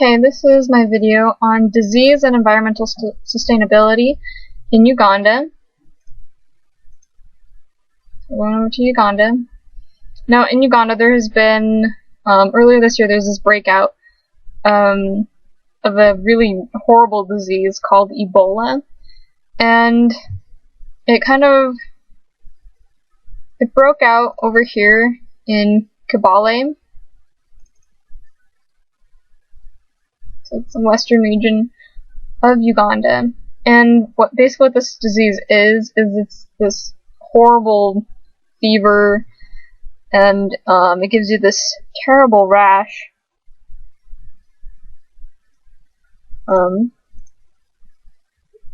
Okay, this is my video on disease and environmental sustainability in Uganda. Going over to Uganda. Now, in Uganda, there has been, earlier this year, there's this breakout of a really horrible disease called Ebola, and it broke out over here in Kibale. So it's the western region of Uganda, and basically what this disease is it's this horrible fever, and it gives you this terrible rash.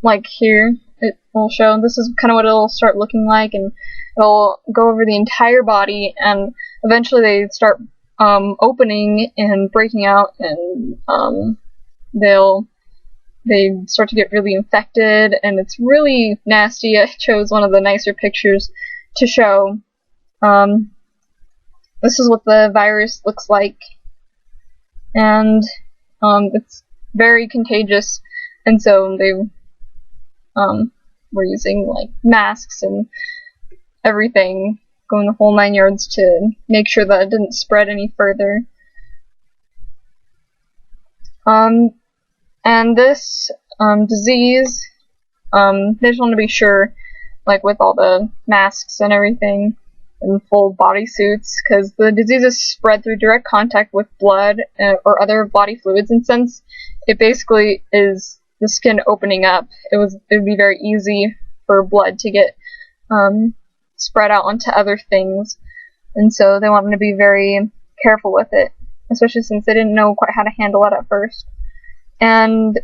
Like here, it will show, this is kind of what it'll start looking like, and it'll go over the entire body, and eventually they start opening and breaking out, and they start to get really infected, and it's really nasty. I chose one of the nicer pictures to show. This is what the virus looks like, and it's very contagious, and so they were using like masks and everything, going the whole 9 yards to make sure that it didn't spread any further. And this disease, they just want to be sure, like with all the masks and everything, and full bodysuits, because the disease is spread through direct contact with blood or other body fluids, and since it basically is the skin opening up, it would be very easy for blood to get spread out onto other things, and so they wanted to be very careful with it, especially since they didn't know quite how to handle it at first. And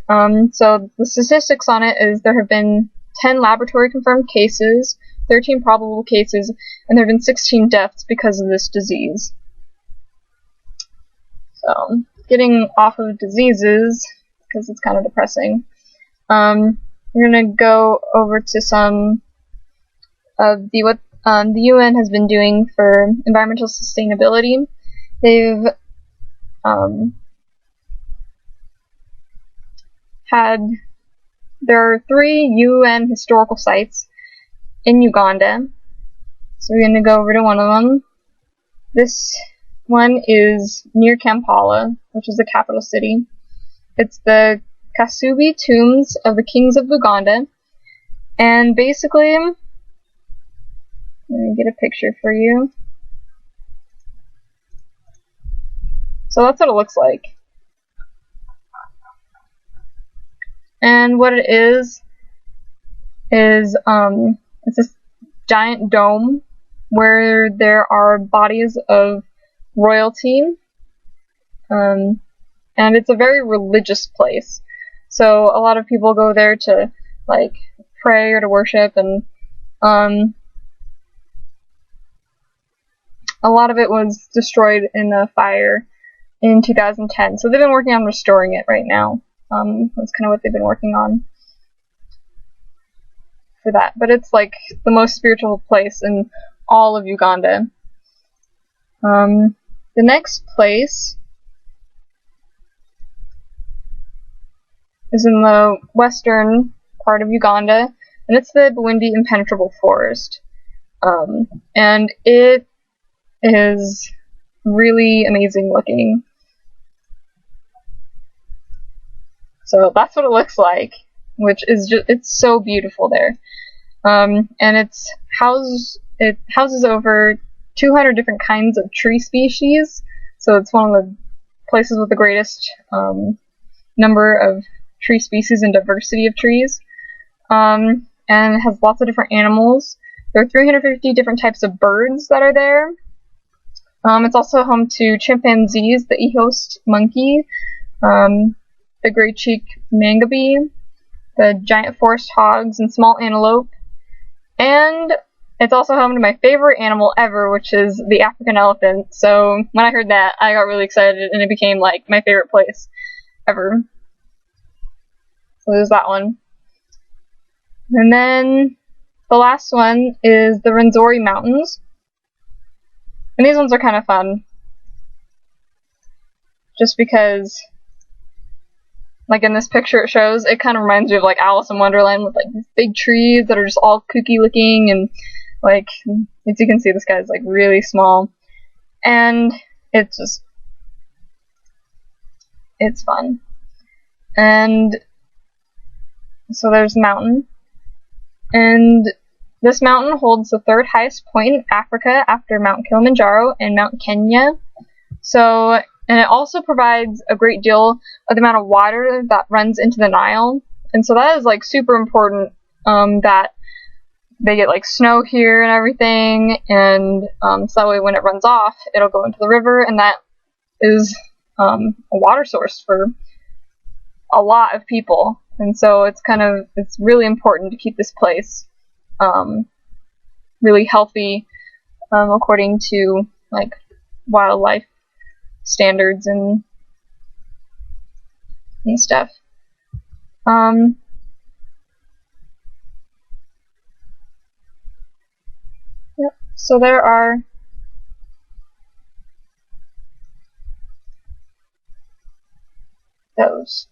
so the statistics on it is there have been 10 laboratory confirmed cases, 13 probable cases, and there have been 16 deaths because of this disease. So, getting off of diseases, because it's kind of depressing, we're going to go over to some of what the UN has been doing for environmental sustainability. There are 3 UN historical sites in Uganda, so we're going to go over to one of them. This one is near Kampala, which is the capital city. It's the Kasubi Tombs of the Kings of Uganda, and basically, let me get a picture for you. So that's what it looks like. And what it is it's this giant dome where there are bodies of royalty, and it's a very religious place. So a lot of people go there to like pray or to worship, and a lot of it was destroyed in a fire in 2010. So they've been working on restoring it right now. That's kind of what they've been working on for that. But it's like the most spiritual place in all of Uganda. The next place is in the western part of Uganda, and it's the Bwindi Impenetrable Forest. And it is really amazing looking. So that's what it looks like, which is it's so beautiful there. And it houses over 200 different kinds of tree species, so it's one of the places with the greatest number of tree species and diversity of trees. And it has lots of different animals. There are 350 different types of birds that are there. It's also home to chimpanzees, the Ehost monkey, the gray-cheeked mangabe, the giant forest hogs, and small antelope. And it's also home to my favorite animal ever, which is the African elephant. So when I heard that, I got really excited, and it became like my favorite place ever. So there's that one. And then the last one is the Rwenzori Mountains. And these ones are kind of fun, just because like in this picture it shows, it kind of reminds me of like Alice in Wonderland with like these big trees that are just all kooky looking, and like as you can see, this guy's like really small, and it's fun. And so there's a mountain, and this mountain holds the third highest point in Africa after Mount Kilimanjaro and Mount Kenya. So, and it also provides a great deal of the amount of water that runs into the Nile. And so that is like super important, that they get like snow here and everything, and so that way when it runs off, it'll go into the river, and that is a water source for a lot of people. And so it's really important to keep this place really healthy, according to like wildlife standards and stuff. Yep. So there are those.